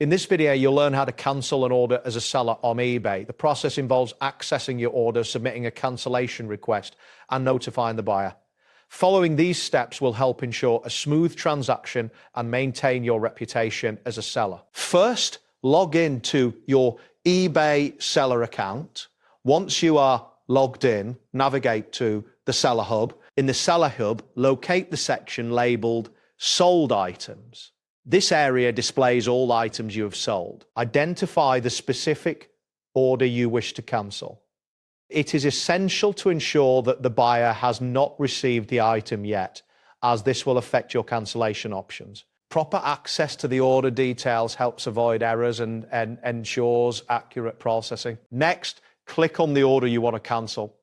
In this video, you'll learn how to cancel an order as a seller on eBay. The process involves accessing your order, submitting a cancellation request, and notifying the buyer. Following these steps will help ensure a smooth transaction and maintain your reputation as a seller. First, log in to your eBay seller account. Once you are logged in, navigate to the Seller Hub. In the Seller Hub, locate the section labeled Sold Items. This area displays all items you have sold. Identify the specific order you wish to cancel. It is essential to ensure that the buyer has not received the item yet, as this will affect your cancellation options. Proper access to the order details helps avoid errors and ensures accurate processing. Next, click on the order you want to cancel.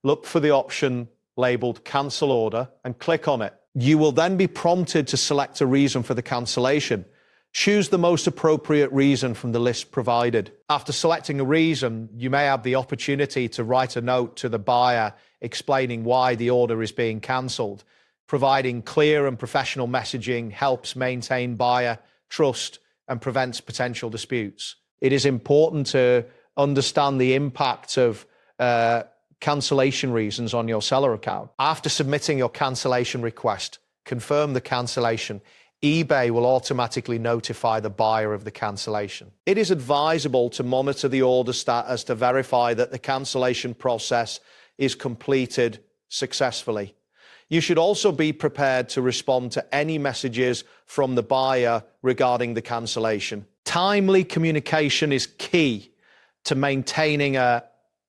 Look for the option labeled Cancel Order and click on it. You will then be prompted to select a reason for the cancellation. Choose the most appropriate reason from the list provided. After selecting a reason, you may have the opportunity to write a note to the buyer explaining why the order is being cancelled. Providing clear and professional messaging helps maintain buyer trust and prevents potential disputes. It is important to understand the impact of cancellation reasons on your seller account. After submitting your cancellation request, confirm the cancellation. eBay will automatically notify the buyer of the cancellation. It is advisable to monitor the order status to verify that the cancellation process is completed successfully. You should also be prepared to respond to any messages from the buyer regarding the cancellation. Timely communication is key to maintaining a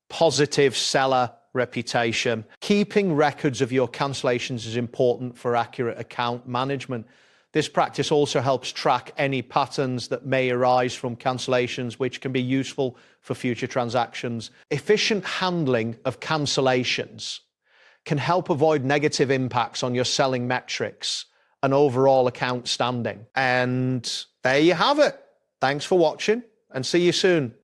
positive seller reputation. Keeping records of your cancellations is important for accurate account management. This practice also helps track any patterns that may arise from cancellations, which can be useful for future transactions. Efficient handling of cancellations can help avoid negative impacts on your selling metrics and overall account standing. And there you have it. Thanks for watching and see you soon.